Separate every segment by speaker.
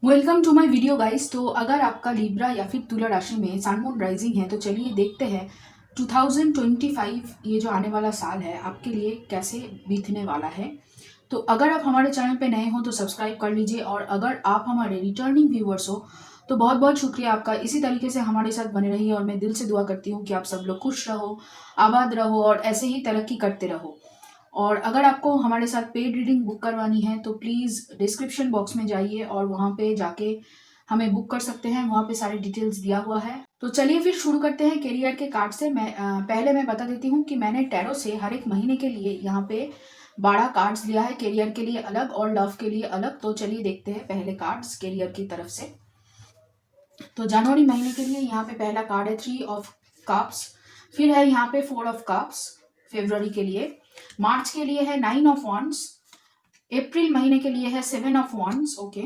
Speaker 1: Welcome to my video guys. तो अगर आपका लिब्रा या फिर तुला राशि में सन मून राइजिंग है तो चलिए देखते हैं 2025 ये जो आने वाला साल है आपके लिए कैसे बीतने वाला है। तो अगर आप हमारे चैनल पे नए हो तो सब्सक्राइब कर लीजिए, और अगर आप हमारे रिटर्निंग व्यूवर्स हो तो बहुत बहुत शुक्रिया आपका। इसी तरीके से हमारे साथ बने रहिए और मैं दिल से दुआ करती हूँ कि आप सब लोग खुश रहो, आबाद रहो और ऐसे ही तरक्की करते रहो। और अगर आपको हमारे साथ पेड रीडिंग बुक करवानी है तो प्लीज़ डिस्क्रिप्शन बॉक्स में जाइए और वहाँ पे जाके हमें बुक कर सकते हैं। वहाँ पे सारी डिटेल्स दिया हुआ है। तो चलिए फिर शुरू करते हैं करियर के कार्ड से। पहले मैं बता देती हूँ कि मैंने टैरो से हर एक महीने के लिए यहाँ पे 12 कार्ड्स लिया है, करियर के लिए अलग और लव के लिए अलग। तो चलिए देखते हैं पहले कार्ड्स करियर की तरफ से। तो जनवरी महीने के लिए यहाँ पे पहला कार्ड है 3 ऑफ कप्स, फिर है यहाँ पे 4 ऑफ कप्स फेब्रुअरी के लिए। मार्च के लिए है 9 ऑफ वॉन्ड्स, अप्रैल महीने के लिए है 7 ऑफ वॉन्ड्स, ओके।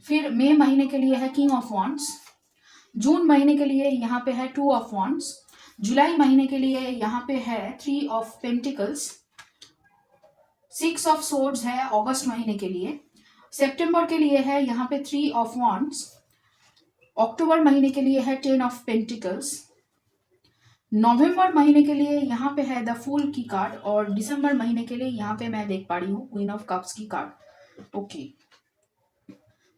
Speaker 1: फिर मई महीने के लिए है किंग ऑफ वॉन्ड्स, जून महीने के लिए यहाँ पे है 2 ऑफ वॉन्ड्स, जुलाई महीने के लिए यहाँ पे है 3 ऑफ पेंटिकल्स, 6 ऑफ सोर्ड्स है अगस्त महीने के लिए। सितंबर के लिए है यहाँ पे 3 ऑफ वॉन्ड्स, अक्टूबर महीने के लिए है 10 ऑफ पेंटिकल्स, नवंबर महीने के लिए यहाँ पे है द फूल की कार्ड, और दिसंबर महीने के लिए यहाँ पे मैं देख पा रही हूँ क्वीन ऑफ कप्स की कार्ड, ओके।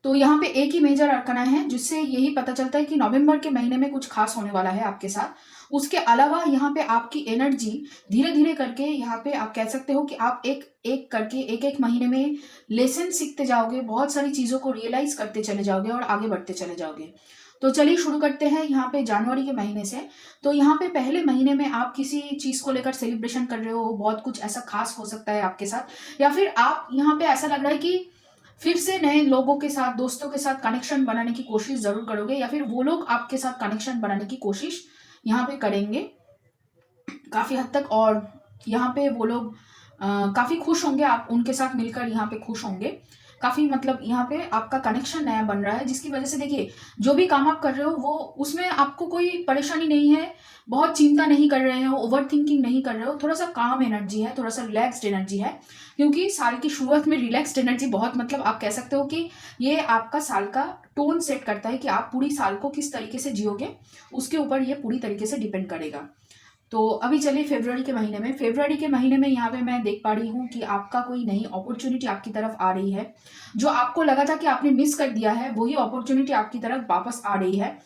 Speaker 1: तो यहाँ पे एक ही मेजर अरकना है जिससे यही पता चलता है कि नवंबर के महीने में कुछ खास होने वाला है आपके साथ। उसके अलावा यहाँ पे आपकी एनर्जी धीरे धीरे करके यहाँ पे आप कह सकते हो कि आप एक एक करके एक एक महीने में लेसन सीखते जाओगे, बहुत सारी चीज़ों को रियलाइज करते चले जाओगे और आगे बढ़ते चले जाओगे। तो चलिए शुरू करते हैं यहाँ पे जनवरी के महीने से। तो यहाँ पे पहले महीने में आप किसी चीज़ को लेकर सेलिब्रेशन कर रहे हो, बहुत कुछ ऐसा खास हो सकता है आपके साथ, या फिर आप यहाँ पे ऐसा लग रहा है कि फिर से नए लोगों के साथ, दोस्तों के साथ कनेक्शन बनाने की कोशिश जरूर करोगे, या फिर वो लोग आपके साथ कनेक्शन बनाने की कोशिश यहाँ पे करेंगे काफी हद तक। और यहाँ पे वो लोग काफी खुश होंगे, आप उनके साथ मिलकर यहाँ पे खुश होंगे काफी। मतलब यहाँ पे आपका कनेक्शन नया बन रहा है जिसकी वजह से देखिए जो भी काम आप कर रहे हो वो उसमें आपको कोई परेशानी नहीं है, बहुत चिंता नहीं कर रहे हो, ओवर थिंकिंग नहीं कर रहे हो, थोड़ा सा काम एनर्जी है, थोड़ा सा रिलैक्स्ड एनर्जी है। क्योंकि साल की शुरुआत में रिलैक्स्ड एनर्जी बहुत, मतलब आप कह सकते हो कि ये आपका साल का टोन सेट करता है कि आप पूरी साल को किस तरीके से जियोगे, उसके ऊपर ये पूरी तरीके से डिपेंड करेगा। तो अभी चलिए फेब्रुअरी के महीने में यहाँ पे मैं देख पा रही हूँ कि आपका कोई नई अपॉर्चुनिटी आपकी तरफ आ रही है। जो आपको लगा था कि आपने मिस कर दिया है वही अपॉर्चुनिटी आपकी तरफ वापस आ रही है।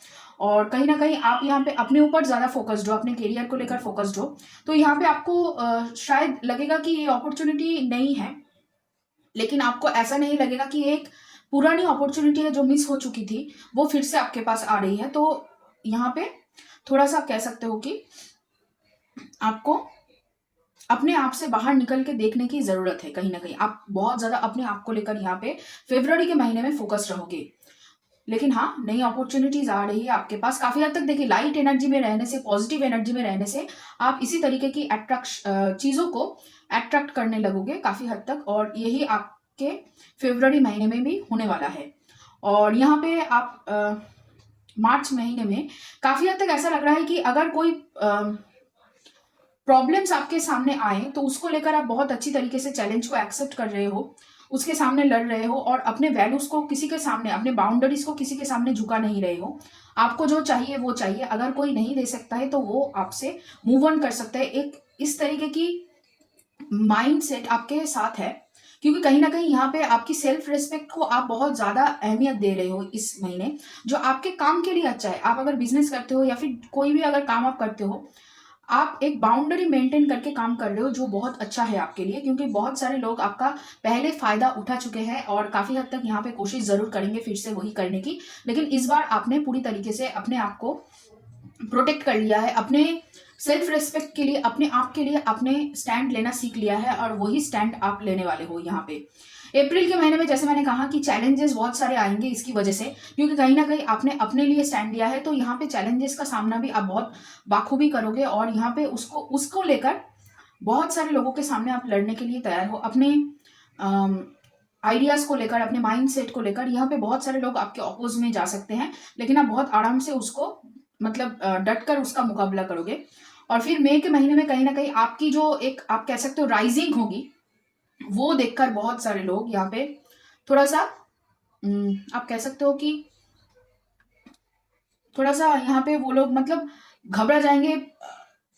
Speaker 1: और कहीं ना कहीं आप यहाँ पे अपने ऊपर ज़्यादा फोकस्ड हो, अपने करियर को लेकर फोकस्ड हो। तो यहाँ पे आपको शायद लगेगा कि ये अपॉर्चुनिटी नहीं है, लेकिन आपको ऐसा नहीं लगेगा कि एक पुरानी अपॉर्चुनिटी है जो मिस हो चुकी थी वो फिर से आपके पास आ रही है। तो यहाँ पे थोड़ा सा कह सकते हो कि आपको अपने आप से बाहर निकल के देखने की जरूरत है। कहीं ना कहीं आप बहुत ज्यादा अपने आप को लेकर यहाँ पे फरवरी के महीने में फोकस रहोगे। लेकिन हाँ, नई अपॉर्चुनिटीज आ रही है आपके पास काफी हद तक। देखिए लाइट एनर्जी में रहने से, पॉजिटिव एनर्जी में रहने से आप इसी तरीके की अट्रैक्ट चीजों को अट्रैक्ट करने लगोगे काफी हद तक, और यही आपके फरवरी महीने में भी होने वाला है। और यहाँ पे आप मार्च महीने में काफी हद तक ऐसा लग रहा है कि अगर कोई प्रॉब्लम्स आपके सामने आए तो उसको लेकर आप बहुत अच्छी तरीके से चैलेंज को एक्सेप्ट कर रहे हो, उसके सामने लड़ रहे हो, और अपने वैल्यूज को किसी के सामने, अपने बाउंड्रीज को किसी के सामने झुका नहीं रहे हो। आपको जो चाहिए वो चाहिए, अगर कोई नहीं दे सकता है तो वो आपसे मूव ऑन कर सकता है। एक इस तरीके की माइंड सेट आपके साथ है, क्योंकि कहीं ना कहीं यहाँ पे आपकी सेल्फ रिस्पेक्ट को आप बहुत ज्यादा अहमियत दे रहे हो इस महीने, जो आपके काम के लिए अच्छा है। आप अगर बिजनेस करते हो या फिर कोई भी अगर काम आप करते हो, आप एक बाउंड्री मेंटेन करके काम कर रहे हो जो बहुत अच्छा है आपके लिए। क्योंकि बहुत सारे लोग आपका पहले फायदा उठा चुके हैं और काफी हद तक यहाँ पे कोशिश जरूर करेंगे फिर से वही करने की, लेकिन इस बार आपने पूरी तरीके से अपने आप को प्रोटेक्ट कर लिया है। अपने सेल्फ रिस्पेक्ट के लिए, अपने आप के लिए आपने स्टैंड लेना सीख लिया है, और वही स्टैंड आप लेने वाले हो यहाँ पे। अप्रैल के महीने में जैसे मैंने कहा कि चैलेंजेस बहुत सारे आएंगे इसकी वजह से, क्योंकि कहीं ना कहीं आपने अपने लिए स्टैंड लिया है। तो यहाँ पे चैलेंजेस का सामना भी आप बहुत बाखूबी करोगे, और यहाँ पे उसको उसको लेकर बहुत सारे लोगों के सामने आप लड़ने के लिए तैयार हो। अपने आइडियाज को लेकर, अपने माइंड सेट को लेकर यहाँ पे बहुत सारे लोग आपके अपोज में जा सकते हैं, लेकिन आप बहुत आराम से उसको, मतलब डट कर उसका मुकाबला करोगे। और फिर मई के महीने में कहीं ना कहीं आपकी जो एक, आप कह सकते हो, राइजिंग होगी, वो देखकर बहुत सारे लोग यहाँ पे थोड़ा सा आप कह सकते हो कि थोड़ा-सा यहाँ पे वो लोग मतलब घबरा जाएँगे।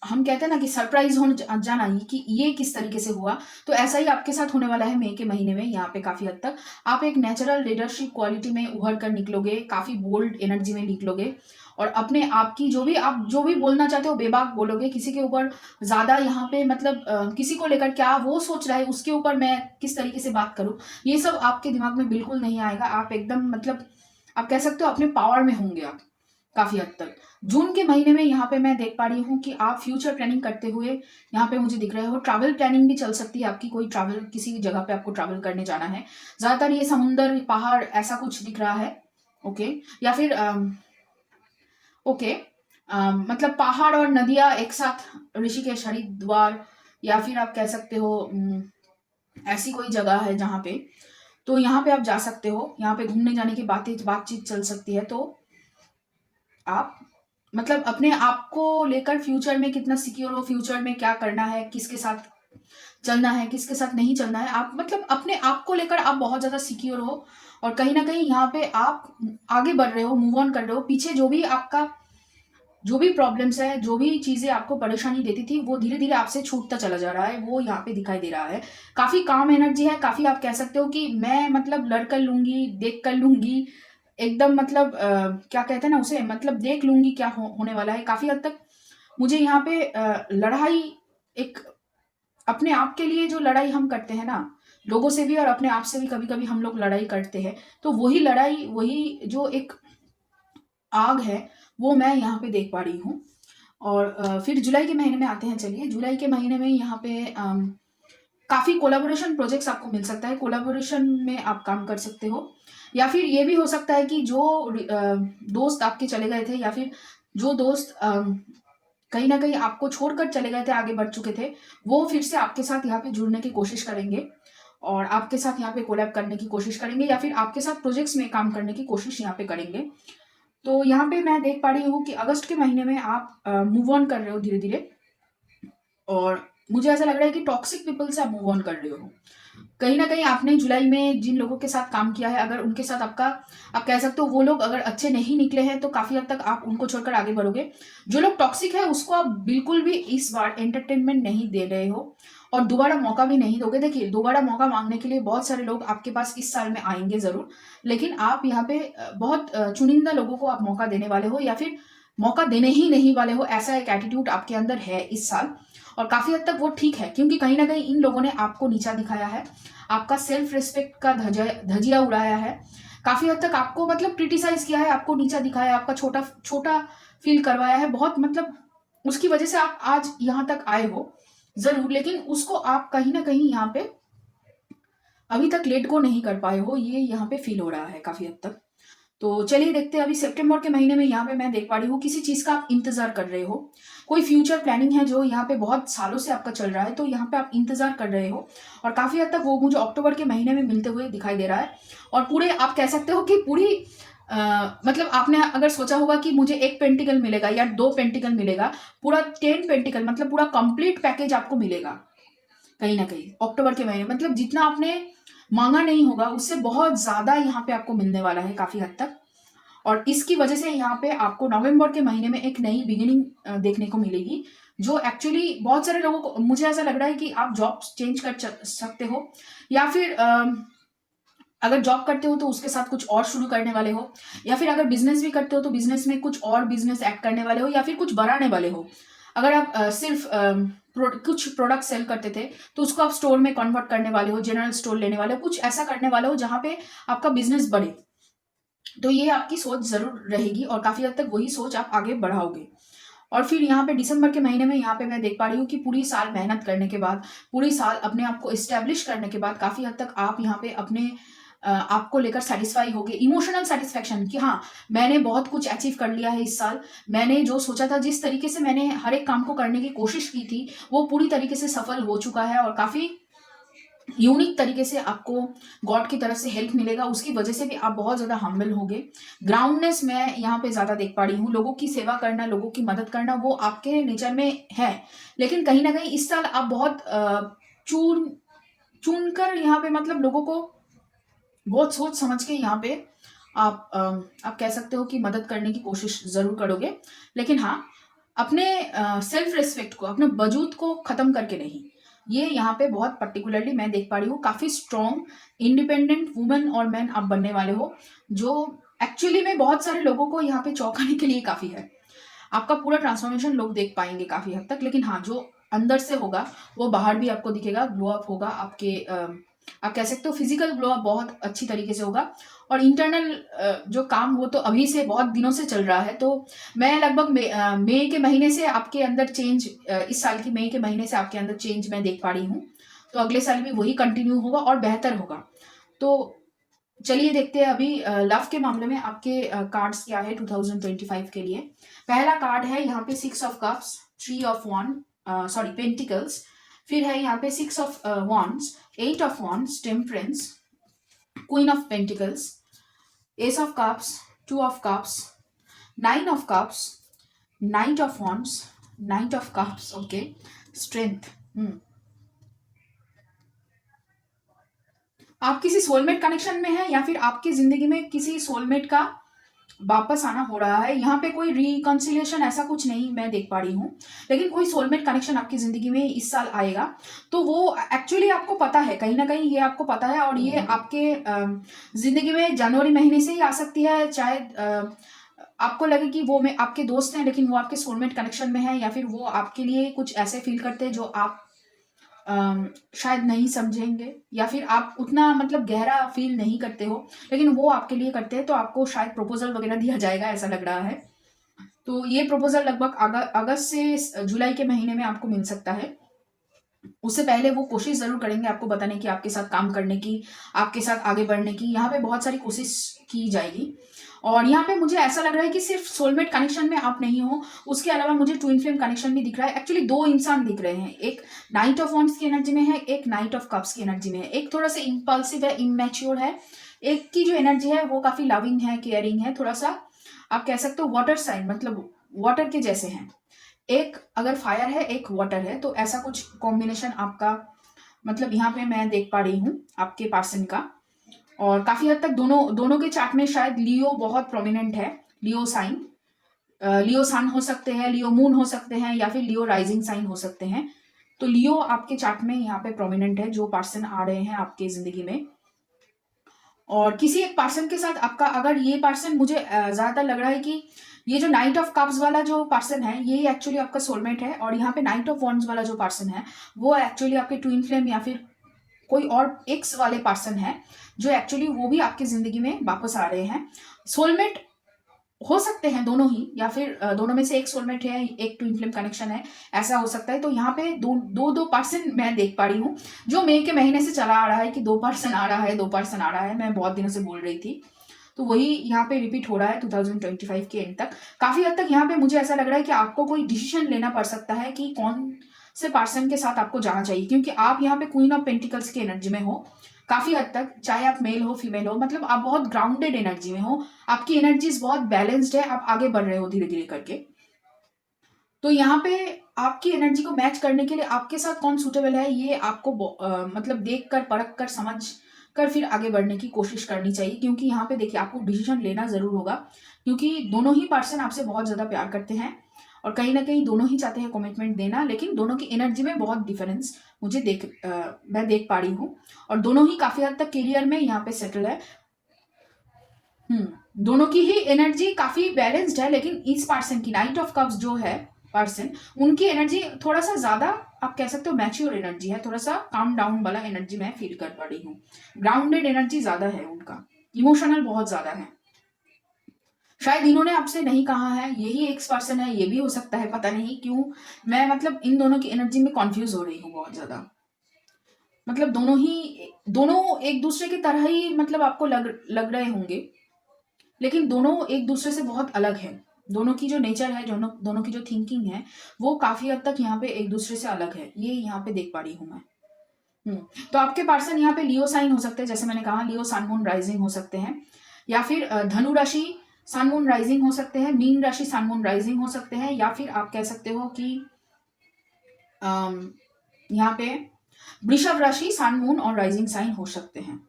Speaker 1: हम कहते हैं ना कि सरप्राइज़ हो जाना ही कि ये किस तरीके से हुआ, तो ऐसा ही आपके साथ होने वाला है मई के महीने में यहाँ पे काफ़ी हद तक। आप एक नेचुरल लीडरशिप क्वालिटी में उभर कर निकलोगे, काफ़ी बोल्ड एनर्जी में निकलोगे और अपने आप की आप जो भी बोलना चाहते हो बेबाक बोलोगे, किसी के ऊपर ज़्यादा यहाँ पे मतलब किसी को लेकर क्या वो सोच रहा है, उसके ऊपर मैं किस तरीके से बात करूँ, ये सब आपके दिमाग में बिल्कुल नहीं आएगा। आप एकदम मतलब आप कह सकते हो अपने पावर में होंगे आप। काफ़ी हद तक। जून के महीने में यहाँ पे मैं देख पा रही हूँ कि आप फ्यूचर प्लानिंग करते हुए यहाँ पे मुझे दिख रहे हो। ट्रैवल प्लानिंग भी चल सकती है आपकी, कोई ट्रैवल किसी जगह पे आपको ट्रैवल करने जाना है। ज़्यादातर ये समुंदर, पहाड़ ऐसा कुछ दिख रहा है। ओके। या फिर ओके मतलब पहाड़ और नदियाँ एक साथ ऋषिकेश, हरिद्वार या फिर आप कह सकते हो ऐसी कोई जगह है जहाँ पे, तो यहाँ पे आप जा सकते हो। यहाँ पे घूमने जाने की बातचीत चल सकती है। तो आप मतलब अपने आप को लेकर फ्यूचर में कितना सिक्योर हो, फ्यूचर में क्या करना है, किसके साथ चलना है, किसके साथ नहीं चलना है, आप मतलब अपने आप को लेकर आप बहुत ज़्यादा सिक्योर हो और कहीं न कहीं यहाँ पे आप आगे बढ़ रहे हो, मूव ऑन कर रहे हो। पीछे जो भी प्रॉब्लम्स है, जो भी चीज़ें आपको परेशानी देती थी, वो धीरे-धीरे आपसे छूटता चला जा रहा है, वो यहाँ पे दिखाई दे रहा है। काफ़ी काम एनर्जी है, काफ़ी आप कह सकते हो कि मैं मतलब लड़ कर लूँगी, देख कर लूँगी, एकदम मतलब क्या कहते हैं ना उसे मतलब देख लूँगी क्या होने वाला है। काफ़ी हद तक मुझे यहाँ पे लड़ाई एक अपने आप के लिए जो लड़ाई हम करते हैं ना, लोगों से भी और अपने आप से भी कभी-कभी हम लोग लड़ाई करते हैं। तो वही लड़ाई, वही जो एक आग है, वो मैं यहाँ पे देख पा रही हूँ। और फिर जुलाई के महीने में आते हैं। चलिए, जुलाई के महीने में यहाँ पे काफ़ी कोलैबोरेशन प्रोजेक्ट्स आपको मिल सकता है, कोलैबोरेशन में आप काम कर सकते हो। या फिर ये भी हो सकता है कि जो दोस्त आपके चले गए थे या फिर जो दोस्त कहीं न कहीं आपको छोड़कर चले गए थे, आगे बढ़ चुके थे, वो फिर से आपके साथ यहाँ पे जुड़ने की कोशिश करेंगे और आपके साथ यहाँ पे कोलैब करने की कोशिश करेंगे या फिर आपके साथ प्रोजेक्ट्स में काम करने की कोशिश यहाँ पे करेंगे। तो यहाँ पे मैं देख पा रही हूँ कि अगस्त के महीने में आप मूव ऑन कर रहे हो धीरे-धीरे और मुझे ऐसा लग रहा है कि टॉक्सिक पीपल से आप मूव ऑन कर रहे हो। कहीं न कहीं आपने जुलाई में जिन लोगों के साथ काम किया है, अगर उनके साथ आप कह सकते हो वो लोग अगर अच्छे नहीं निकले हैं, तो काफ़ी हद तक आप उनको छोड़कर आगे बढ़ोगे। जो लोग टॉक्सिक है, उसको आप बिल्कुल भी इस बार एंटरटेनमेंट नहीं दे रहे हो और दोबारा मौका भी नहीं दोगे। देखिए, दोबारा मौका माँगने के लिए बहुत सारे लोग आपके पास इस साल में आएँगे ज़रूर, लेकिन आप यहाँ पे बहुत चुनिंदा लोगों को आप मौका देने वाले हो या फिर मौका देने ही नहीं वाले हो, ऐसा एक एटीट्यूड आपके अंदर है इस साल। और काफ़ी हद तक वो ठीक है, क्योंकि कहीं न कहीं इन लोगों ने आपको नीचा दिखाया है, आपका सेल्फ रिस्पेक्ट का धजिया उड़ाया है। काफ़ी हद तक आपको मतलब क्रिटिसाइज़ किया है, आपको नीचा दिखाया है, आपका छोटा छोटा फ़ील करवाया है। बहुत मतलब उसकी वज़ह से आप आज यहाँ तक आए हो, ज़रूर, लेकिन उसको आप कहीं न कहीं यहाँ पे अभी तक लेट गो नहीं कर पाए हो, ये यहाँ पे फ़ील हो रहा है काफ़ी हद तक। तो चलिए देखते हैं, अभी सितंबर के महीने में यहाँ पे मैं देख पा रही हूँ किसी चीज़ का आप इंतज़ार कर रहे हो। कोई फ्यूचर प्लानिंग है जो यहाँ पे बहुत सालों से आपका चल रहा है, तो यहाँ पे आप इंतज़ार कर रहे हो और काफ़ी हद तक वो मुझे अक्टूबर के महीने में मिलते हुए दिखाई दे रहा है। और पूरे आप कह सकते हो कि पूरी मतलब आपने अगर सोचा होगा कि मुझे 1 पेंटिकल मिलेगा या 2 पेंटिकल मिलेगा, पूरा 10 पेंटिकल मतलब पूरा कंप्लीट पैकेज आपको मिलेगा। कहीं न कहीं अक्टूबर के महीने मतलब जितना आपने माँगा नहीं होगा, उससे बहुत ज़्यादा यहाँ पे आपको मिलने वाला है काफ़ी हद तक। और इसकी वजह से यहाँ पे आपको नवंबर के महीने में एक नई बिगिनिंग देखने को मिलेगी, जो एक्चुअली बहुत सारे लोगों को मुझे ऐसा लग रहा है कि आप जॉब चेंज कर सकते हो या फिर अगर जॉब करते हो तो उसके साथ कुछ और शुरू करने वाले हो या फिर अगर बिजनेस भी करते हो तो बिजनेस में कुछ और बिजनेस ऐड करने वाले हो या फिर कुछ बढ़ाने वाले हो। अगर आप सिर्फ कुछ प्रोडक्ट सेल करते थे तो उसको आप स्टोर में कन्वर्ट करने वाले हो, जनरल स्टोर लेने वाले हो, कुछ ऐसा करने वाले हो जहाँ पे आपका बिजनेस बढ़े। तो ये आपकी सोच ज़रूर रहेगी और काफ़ी हद तक वही सोच आप आगे बढ़ाओगे। और फिर यहाँ पे दिसंबर के महीने में यहाँ पे मैं देख पा रही हूँ कि पूरी साल मेहनत करने के बाद, पूरी साल अपने आप को एस्टेब्लिश करने के बाद काफ़ी हद तक आप यहाँ पे अपने आप को लेकर सैटिस्फाई होगे। इमोशनल सैटिस्फैक्शन कि हाँ, मैंने बहुत कुछ अचीव कर लिया है इस साल। मैंने जो सोचा था, जिस तरीके से मैंने हर एक काम को करने की कोशिश की थी, वो पूरी तरीके से सफल हो चुका है और काफ़ी यूनिक तरीके से आपको गॉड की तरफ से हेल्प मिलेगा। उसकी वजह से भी आप बहुत ज़्यादा हम्बल होगे। ग्राउंडनेस मैं यहाँ पे ज़्यादा देख पा रही हूँ। लोगों की सेवा करना, लोगों की मदद करना वो आपके नेचर में है। लेकिन कहीं न कहीं इस साल आप बहुत चून चुनकर यहाँ पे मतलब लोगों को बहुत सोच समझ के यहाँ पे आप कह सकते हो कि मदद करने की कोशिश ज़रूर करोगे। लेकिन हाँ, अपने सेल्फ रिस्पेक्ट को, अपने वजूद को ख़त्म करके नहीं। ये यहाँ पे बहुत पर्टिकुलरली मैं देख पा रही हूँ, काफ़ी स्ट्रॉन्ग, इंडिपेंडेंट वुमन और मैन आप बनने वाले हो, जो एक्चुअली में बहुत सारे लोगों को यहाँ पे चौंकाने के लिए काफ़ी है। आपका पूरा ट्रांसफॉर्मेशन लोग देख पाएंगे काफ़ी हद तक, लेकिन हाँ, जो अंदर से होगा वो बाहर भी आपको दिखेगा, ग्लो अप होगा आपके आप कह सकते हो फिजिकल ग्लो अप बहुत अच्छी तरीके से होगा। और इंटरनल जो काम वो तो अभी से बहुत दिनों से चल रहा है, तो मैं लगभग मई के महीने से आपके अंदर चेंज, इस साल की मई के महीने से आपके अंदर चेंज मैं देख पा रही हूँ। तो अगले साल भी वही कंटिन्यू होगा और बेहतर होगा। तो चलिए देखते हैं अभी लव के मामले में आपके कार्ड्स क्या है 2025 के लिए। पहला कार्ड है यहाँ पे 6 of cups, 3 of one, sorry pentacles. फिर है यहाँ पे 6 of wands, 8 of wands, temperance, queen of pentacles, S of cups, 2 of cups, 9 of cups, night of wands, night of cups, okay, strength. आप किसी सोलमेट कनेक्शन में हैं या फिर आपकी जिंदगी में किसी सोलमेट का वापस आना हो रहा है। यहाँ पे कोई रिकॉन्सिलिएशन ऐसा कुछ नहीं मैं देख पा रही हूँ, लेकिन कोई सोलमेट कनेक्शन आपकी जिंदगी में इस साल आएगा। तो वो एक्चुअली आपको पता है, कहीं ना कहीं ये आपको पता है, और ये आपके जिंदगी में जनवरी महीने से ही आ सकती है। चाहे आपको लगे कि वो में आपके दोस्त हैं लेकिन वो आपके सोलमेट कनेक्शन में है, या फिर वो आपके लिए कुछ ऐसे फील करते हैं जो आप शायद नहीं समझेंगे, या फिर आप उतना मतलब गहरा फील नहीं करते हो, लेकिन वो आपके लिए करते हैं। तो आपको शायद प्रपोजल वगैरह दिया जाएगा, ऐसा लग रहा है। तो ये प्रपोजल लगभग अगस्त से जुलाई के महीने में आपको मिल सकता है। उससे पहले वो कोशिश ज़रूर करेंगे आपको बताने की, आपके साथ काम करने की, आपके साथ आगे बढ़ने की। यहाँ पे बहुत सारी कोशिश की जाएगी। और यहाँ पे मुझे ऐसा लग रहा है कि सिर्फ सोलमेट कनेक्शन में आप नहीं हो, उसके अलावा मुझे ट्विन फ्लेम कनेक्शन भी दिख रहा है। एक्चुअली 2 इंसान दिख रहे हैं, एक नाइट ऑफ वॉन्ड्स की एनर्जी में है, एक नाइट ऑफ कप्स की एनर्जी में है। एक थोड़ा सा इम्पल्सिव है, इमेच्योर है। एक की जो एनर्जी है वो काफ़ी लविंग है, केयरिंग है, थोड़ा सा आप कह सकते हो वाटर साइन, मतलब वाटर के जैसे हैं। एक अगर फायर है, एक वाटर है, तो ऐसा कुछ कॉम्बिनेशन आपका मतलब यहाँ पे मैं देख पा रही हूँ आपके पर्सन का। और काफी हद तक दोनों दोनों के चार्ट में शायद लियो बहुत प्रोमिनेंट है। लियो साइन, लियो सन हो सकते हैं, लियो मून हो सकते हैं, या फिर लियो राइजिंग साइन हो सकते हैं। तो लियो आपके चार्ट में यहाँ पे प्रोमिनेंट है, जो पर्सन आ रहे हैं आपके जिंदगी में। और किसी एक पर्सन के साथ आपका, अगर ये पर्सन, मुझे ज्यादातर लग रहा है कि ये जो नाइट ऑफ कप्स वाला जो पर्सन है ये एक्चुअली आपका सोलमेट है, और यहाँ पे नाइट ऑफ वॉन्ड्स वाला जो पर्सन है वो एक्चुअली आपके ट्विन फ्लेम या फिर कोई और एक्स वाले पर्सन है, जो एक्चुअली वो भी आपकी जिंदगी में वापस आ रहे हैं। सोलमेट हो सकते हैं दोनों ही, या फिर दोनों में से एक सोलमेट है, एक ट्विन फ्लेम कनेक्शन है, ऐसा हो सकता है। तो यहाँ पे दो पर्सन मैं देख पा रही हूँ, जो मई के महीने से चला आ रहा है कि 2 पर्सन आ रहा है, 2 पर्सन आ रहा है, मैं बहुत दिनों से बोल रही थी। तो वही यहाँ पे रिपीट हो रहा है 2025 के एंड तक। काफी हद तक यहाँ पे मुझे ऐसा लग रहा है कि आपको कोई डिसीजन लेना पड़ सकता है कि कौन से पर्सन के साथ आपको जाना चाहिए, क्योंकि आप यहाँ पे क्वीन ऑफ पेंटिकल्स की एनर्जी में हो। काफी हद तक, चाहे आप मेल हो फीमेल हो, मतलब आप बहुत ग्राउंडेड एनर्जी में हो, आपकी एनर्जीज बहुत बैलेंस्ड है, आप आगे बढ़ रहे हो धीरे धीरे करके। तो यहाँ पे आपकी एनर्जी को मैच करने के लिए आपके साथ कौन सूटेबल है, ये आपको मतलब देख कर, परख कर, समझ कर फिर आगे बढ़ने की कोशिश करनी चाहिए। क्योंकि यहाँ पे देखिए आपको डिसीजन लेना जरूर होगा, क्योंकि दोनों ही पर्सन आपसे बहुत ज्यादा प्यार करते हैं, और कहीं ना कहीं दोनों ही चाहते हैं कमिटमेंट देना, लेकिन दोनों की एनर्जी में बहुत डिफरेंस मुझे मैं देख पा रही हूँ। और दोनों ही काफी हद तक करियर में यहाँ पे सेटल है। दोनों की ही एनर्जी काफी बैलेंस्ड है, लेकिन इस पर्सन की नाइट ऑफ कप्स जो है पर्सन, उनकी एनर्जी थोड़ा सा ज्यादा आप कह सकते हो मैच्योर एनर्जी है, थोड़ा सा काम डाउन वाला एनर्जी मैं फील कर पा रही हूँ। ग्राउंडेड एनर्जी ज्यादा है उनका, इमोशनल बहुत ज्यादा है। शायद इन्होंने आपसे नहीं कहा है, यही एक पर्सन है, ये भी हो सकता है, पता नहीं क्यों मैं मतलब इन दोनों की एनर्जी में कॉन्फ्यूज हो रही हूँ बहुत ज्यादा। मतलब दोनों एक दूसरे की तरह ही मतलब आपको लग रहे होंगे, लेकिन दोनों एक दूसरे से बहुत अलग है। दोनों की जो नेचर है, दोनों की जो थिंकिंग है, वो काफी हद तक यहाँ पे एक दूसरे से अलग है, ये यहाँ पे देख पा रही हूँ मैं। तो आपके पर्सन यहाँ पे लियो साइन हो सकते हैं, जैसे मैंने कहा लियो सन मून राइजिंग हो सकते हैं, या फिर धनु राशि सन मून राइजिंग हो सकते हैं, मीन राशि सन मून राइजिंग हो सकते हैं, या फिर आप कह सकते हो कि यहाँ पे वृषभ राशि सन मून और राइजिंग साइन हो सकते हैं।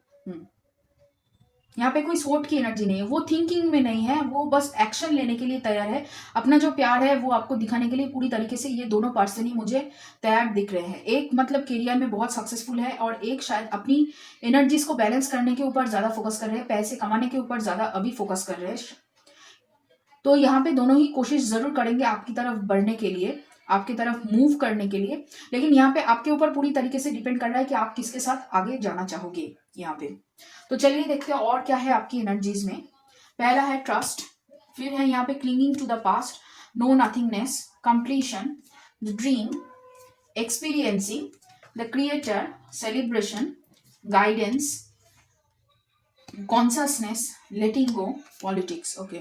Speaker 1: यहाँ पे कोई सोट की एनर्जी नहीं है, वो थिंकिंग में नहीं है, वो बस एक्शन लेने के लिए तैयार है। अपना जो प्यार है वो आपको दिखाने के लिए पूरी तरीके से ये दोनों पर्सन ही मुझे तैयार दिख रहे हैं। एक मतलब करियर में बहुत सक्सेसफुल है और एक शायद अपनी एनर्जीज को बैलेंस करने के ऊपर ज्यादा फोकस कर रहे हैं, पैसे कमाने के ऊपर ज्यादा अभी फोकस कर रहे हैं। तो यहाँ पे दोनों ही कोशिश जरूर करेंगे आपकी तरफ बढ़ने के लिए, आपकी तरफ मूव करने के लिए, लेकिन यहाँ पे आपके ऊपर पूरी तरीके से डिपेंड कर रहा है कि आप किसके साथ आगे जाना चाहोगे यहाँ पे। तो चलिए देखते हैं और क्या है आपकी एनर्जीज में। पहला है ट्रस्ट, फिर है यहाँ पे clinging to the past, no nothingness, completion, the dream, experiencing the creator, celebration, guidance, consciousness, letting go, politics. Okay.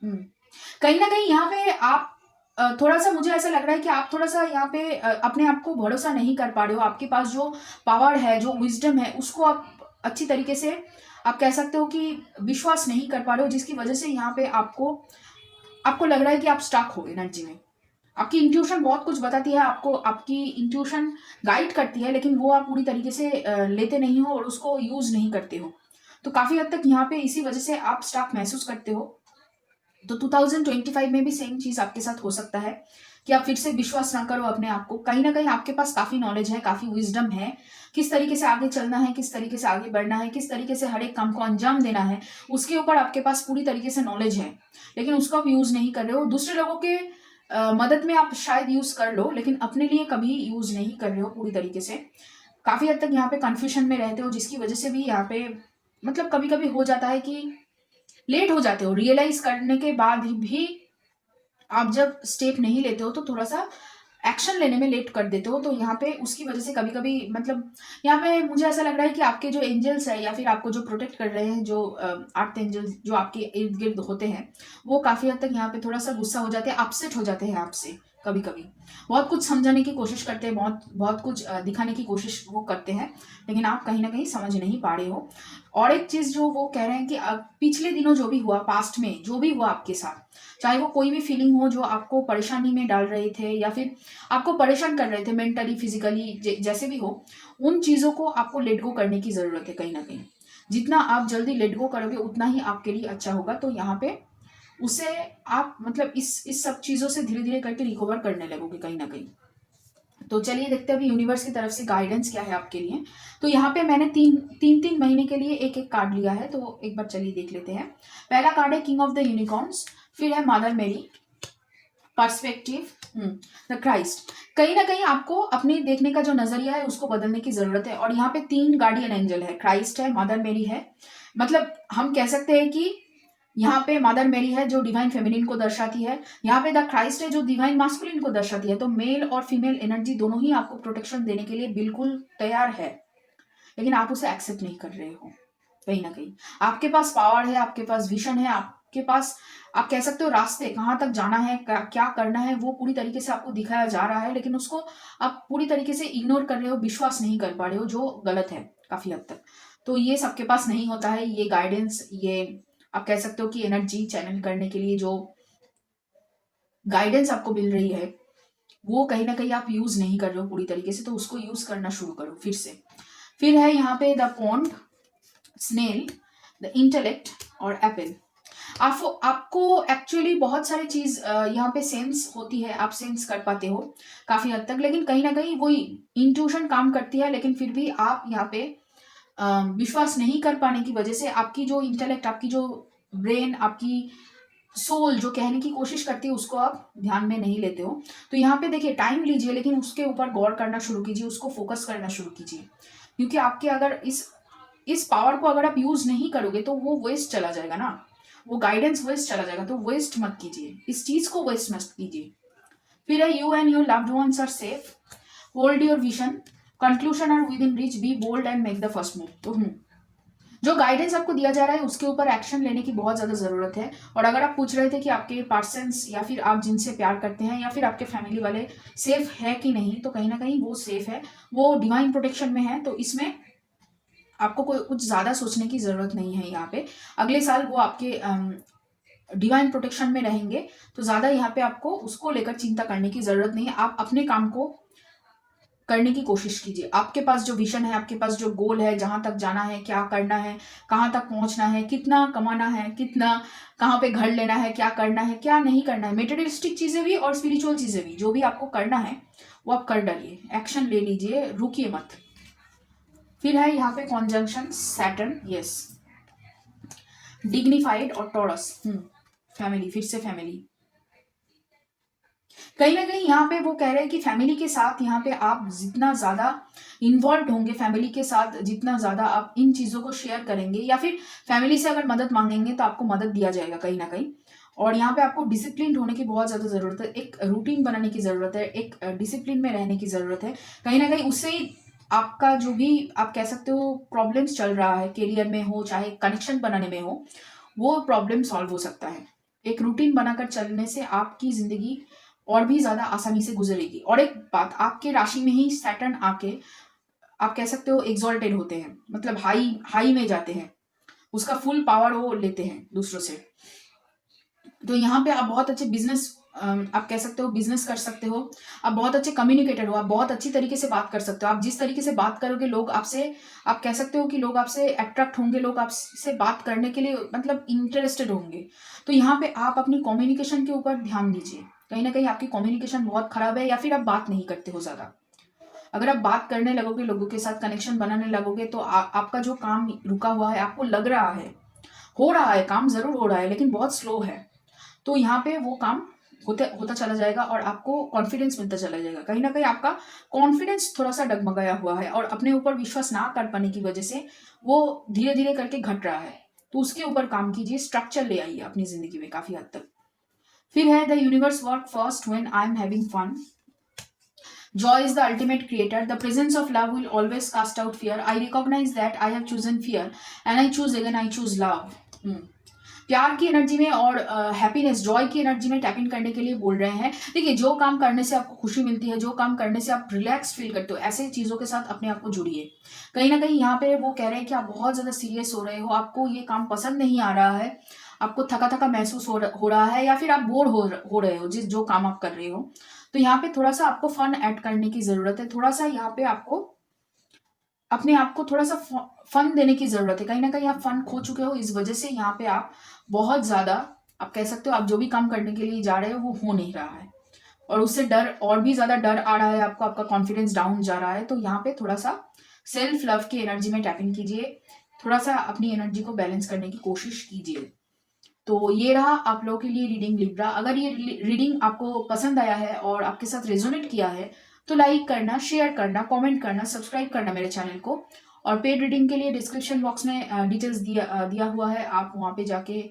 Speaker 1: कहीं ना कहीं यहाँ पे आप थोड़ा सा, मुझे ऐसा लग रहा है कि आप थोड़ा सा यहाँ पे अपने आप को भरोसा नहीं कर पा रहे हो। आपके पास जो पावर है, जो विजडम है, उसको आप अच्छी तरीके से, आप कह सकते हो कि विश्वास नहीं कर पा रहे हो, जिसकी वजह से यहाँ पे आपको आपको लग रहा है कि आप स्टक हो एनर्जी में। आपकी इंट्यूशन बहुत कुछ बताती है आपको, आपकी इंट्यूशन गाइड करती है, लेकिन वो आप पूरी तरीके से लेते नहीं हो और उसको यूज नहीं करते हो। तो काफी हद तक यहाँ पे इसी वजह से आप स्टक महसूस करते हो। तो 2025 में भी सेम चीज आपके साथ हो सकता है कि आप फिर से विश्वास ना करो अपने आप को। कहीं ना कहीं आपके पास काफी नॉलेज है, काफी विजडम है, किस तरीके से आगे चलना है, किस तरीके से आगे बढ़ना है, किस तरीके से हर एक काम को अंजाम देना है, उसके ऊपर आपके पास पूरी तरीके से नॉलेज है, लेकिन उसको आप यूज नहीं कर रहे हो। दूसरे लोगों के मदद में आप शायद यूज कर लो, लेकिन अपने लिए कभी यूज नहीं कर रहे हो पूरी तरीके से। काफी हद तक यहाँ पे कंफ्यूजन में रहते हो, जिसकी वजह से भी यहाँ पे मतलब कभी कभी हो जाता है कि लेट हो जाते हो। रियलाइज करने के बाद भी आप जब स्टेप नहीं लेते हो तो थोड़ा सा एक्शन लेने में लेट कर देते हो। तो यहाँ पे उसकी वजह से कभी कभी मतलब यहाँ पे मुझे ऐसा लग रहा है कि आपके जो एंजल्स है या फिर आपको जो प्रोटेक्ट कर रहे हैं, जो आर्थ एंजल्स जो आपके इर्द गिर्द होते हैं, वो काफी हद तक यहाँ पे थोड़ा सा गुस्सा हो जाते हैं, अपसेट हो जाते हैं आपसे। कभी कभी बहुत कुछ समझाने की कोशिश करते हैं, बहुत बहुत कुछ दिखाने की कोशिश वो करते हैं, लेकिन आप कहीं ना कहीं समझ नहीं पा रहे हो। और एक चीज जो वो कह रहे हैं कि पिछले दिनों जो भी हुआ, पास्ट में जो भी हुआ आपके साथ, चाहे वो कोई भी फीलिंग हो जो आपको परेशानी में डाल रहे थे या फिर आपको परेशान कर रहे थे मेंटली, फिजिकली, जैसे भी हो, उन चीजों को आपको लेट गो करने की जरूरत है। कहीं ना कहीं जितना आप जल्दी लेट गो करोगे उतना ही आपके लिए अच्छा होगा। तो यहाँ पे उसे आप मतलब इस सब चीजों से धीरे धीरे करके रिकवर करने लगोगे कहीं ना कहीं। तो चलिए देखते हैं अभी यूनिवर्स की तरफ से गाइडेंस क्या है आपके लिए। तो यहाँ पे मैंने तीन महीने के लिए एक एक कार्ड लिया है, तो एक बार चलिए देख लेते हैं। पहला कार्ड है किंग ऑफ द यूनिकॉर्न्स, फिर है मदर मेरी, पर्सपेक्टिव, द क्राइस्ट। कहीं ना कहीं आपको अपने देखने का जो नजरिया है उसको बदलने की जरूरत है। और यहाँ पे 3 गार्डियन एंजल है, क्राइस्ट है, मदर मेरी है। मतलब हम कह सकते हैं कि यहाँ पे मदर मेरी है जो डिवाइन फेमिनिन को दर्शाती है, यहाँ पे द क्राइस्ट है जो डिवाइन मास्कुलिन को दर्शाती है। तो मेल और फीमेल एनर्जी दोनों ही आपको प्रोटेक्शन देने के लिए बिल्कुल तैयार है, लेकिन आप उसे एक्सेप्ट नहीं कर रहे हो। कहीं ना कहीं आपके पास पावर है, आपके पास विजन है, आपके पास आप कह सकते हो रास्ते, कहाँ तक जाना है, क्या करना है, वो पूरी तरीके से आपको दिखाया जा रहा है, लेकिन उसको आप पूरी तरीके से इग्नोर कर रहे हो, विश्वास नहीं कर पा रहे हो, जो गलत है काफी हद तक। तो ये सबके पास नहीं होता है, ये गाइडेंस, ये आप कह सकते हो कि एनर्जी चैनल करने के लिए जो गाइडेंस आपको मिल रही है, वो कहीं ना कहीं आप यूज नहीं कर रहे हो पूरी तरीके से, तो उसको यूज करना शुरू करो फिर से। फिर है यहाँ पे the pond, snail, the intellect और एप्पल। आपको एक्चुअली बहुत सारी चीज यहाँ पे सेंस होती है, आप सेंस कर पाते हो काफी हद तक, लेकिन कहीं ना कहीं वही इंट्यूशन काम करती है, लेकिन फिर भी आप यहाँ पे विश्वास नहीं कर पाने की वजह से आपकी जो इंटेलेक्ट, आपकी जो ब्रेन, आपकी सोल जो कहने की कोशिश करती है उसको आप ध्यान में नहीं लेते हो। तो यहाँ पे देखिए टाइम लीजिए, लेकिन उसके ऊपर गौर करना शुरू कीजिए, उसको फोकस करना शुरू कीजिए, क्योंकि आपके अगर इस पावर को अगर आप यूज नहीं करोगे तो वो वेस्ट चला जाएगा ना, वो गाइडेंस वेस्ट चला जाएगा। तो वेस्ट मत कीजिए, इस चीज को वेस्ट मत कीजिए। फिर है you and your loved ones are safe, hold your vision, conclusion are within reach, be bold and make the first move. तो जो गाइडेंस आपको दिया जा रहा है उसके ऊपर एक्शन लेने की बहुत ज्यादा जरूरत है। और अगर आप पूछ रहे थे कि आपके पर्सन्स या फिर आप जिनसे प्यार करते हैं या फिर आपके फैमिली वाले सेफ है कि नहीं, तो कहीं ना कहीं वो सेफ है, वो डिवाइन प्रोटेक्शन में है। तो इसमें आपको कोई कुछ ज्यादा सोचने की जरूरत नहीं है। यहाँ पे अगले साल वो आपके डिवाइन प्रोटेक्शन में रहेंगे, तो ज्यादा यहाँ पे आपको उसको लेकर चिंता करने की जरूरत नहीं है। आप अपने काम को करने की कोशिश कीजिए। आपके पास जो विजन है, आपके पास जो गोल है, जहाँ तक जाना है, क्या करना है, कहाँ तक पहुँचना है, कितना कमाना है, कितना कहाँ पे घर लेना है, क्या करना है, क्या नहीं करना है, मेटेरियलिस्टिक चीज़ें भी और स्पिरिचुअल चीज़ें भी, जो भी आपको करना है वो आप कर डालिए, एक्शन ले लीजिए, रुकिए मत। फिर है यहाँ पे कॉन्जंक्शन सैटर्न, यस, डिग्निफाइड और टॉरस, फैमिली, फिर से फैमिली। कहीं ना कहीं यहाँ पे वो कह रहे हैं कि फैमिली के साथ यहाँ पे आप जितना ज़्यादा इन्वॉल्व होंगे, फैमिली के साथ जितना ज़्यादा आप इन चीज़ों को शेयर करेंगे या फिर फैमिली से अगर मदद मांगेंगे तो आपको मदद दिया जाएगा कहीं ना कहीं। और यहाँ पे आपको डिसिप्लिन होने की बहुत ज़्यादा ज़रूरत है, एक रूटीन बनाने की ज़रूरत है, एक डिसिप्लिन में रहने की ज़रूरत है। कहीं ना कहीं उससे ही आपका जो भी आप कह सकते हो प्रॉब्लम्स चल रहा है, करियर में हो चाहे कनेक्शन बनाने में हो, वो प्रॉब्लम सॉल्व हो सकता है। एक रूटीन बनाकर चलने से आपकी ज़िंदगी और भी ज़्यादा आसानी से गुजरेगी। और एक बात, आपके राशि में ही सैटर्न आके आप कह सकते हो एग्जॉल्टेड होते हैं, मतलब हाई हाई में जाते हैं, उसका फुल पावर वो लेते हैं दूसरों से। तो यहाँ पे आप बहुत अच्छे बिजनेस, आप कह सकते हो बिजनेस कर सकते हो, आप बहुत अच्छे कम्युनिकेटर हो, आप बहुत अच्छी तरीके से बात कर सकते हो। आप जिस तरीके से बात करोगे लोग आपसे, आप कह सकते हो कि लोग आपसे अट्रैक्ट होंगे, लोग आपसे बात करने के लिए मतलब इंटरेस्टेड होंगे। तो यहाँ पे आप अपनी कम्युनिकेशन के ऊपर ध्यान दीजिए। कहीं ना कहीं आपकी कम्युनिकेशन बहुत खराब है या फिर आप बात नहीं करते हो ज़्यादा। अगर आप बात करने लगोगे, लोगों के साथ कनेक्शन बनाने लगोगे, तो आपका जो काम रुका हुआ है, आपको लग रहा है हो रहा है, काम जरूर हो रहा है लेकिन बहुत स्लो है, तो यहाँ पे वो काम होता चला जाएगा और आपको कॉन्फिडेंस मिलता चला जाएगा। कहीं ना कहीं आपका कॉन्फिडेंस थोड़ा सा डगमगाया हुआ है और अपने ऊपर विश्वास ना कर पाने की वजह से वो धीरे धीरे करके घट रहा है। तो उसके ऊपर काम कीजिए, स्ट्रक्चर ले आइए अपनी जिंदगी में काफी हद तक। फिर है the universe work first when I am having fun, joy is the ultimate creator, the presence of love will always cast out fear, I recognize that I have chosen fear and I choose again, I choose love। प्यार की energy में और happiness, Joy की energy में tap in करने के लिए बोल रहे हैं। देखिए, जो काम करने से आपको खुशी मिलती है, जो काम करने से आप रिलैक्स फील करते हो, ऐसे चीज़ों के साथ अपने आप को जुड़िए। कहीं ना कहीं यहाँ पे वो कह रहे हैं कि आप बहुत ज़्यादा सीरियस हो रहे हो, आपको ये काम पसंद नहीं आ रहा है, आपको थका थका महसूस हो रहा है या फिर आप बोर हो रहे हो जिस जो काम आप कर रहे हो। तो यहाँ पे थोड़ा सा आपको फन ऐड करने की ज़रूरत है, थोड़ा सा यहाँ पे आपको अपने आप को थोड़ा सा फन देने की जरूरत है। कहीं ना कहीं आप फन खो चुके हो, इस वजह से यहाँ पे आप बहुत ज्यादा, आप कह सकते हो आप जो भी काम करने के लिए जा रहे हो वो हो नहीं रहा है और उससे डर, और भी ज्यादा डर आ रहा है आपको, आपका कॉन्फिडेंस डाउन जा रहा है। तो यहाँ पे थोड़ा सा सेल्फ लव की एनर्जी में टैप इन कीजिए, थोड़ा सा अपनी एनर्जी को बैलेंस करने की कोशिश कीजिए। तो ये रहा आप लोगों के लिए रीडिंग लिब्रा। अगर ये रीडिंग आपको पसंद आया है और आपके साथ रेजोनेट किया है तो लाइक करना, शेयर करना, कमेंट करना, सब्सक्राइब करना मेरे चैनल को। और पेड रीडिंग के लिए डिस्क्रिप्शन बॉक्स में डिटेल्स दिया हुआ है, आप वहाँ पे जाके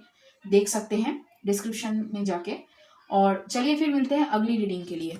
Speaker 1: देख सकते हैं डिस्क्रिप्शन में जाके। और चलिए फिर मिलते हैं अगली रीडिंग के लिए।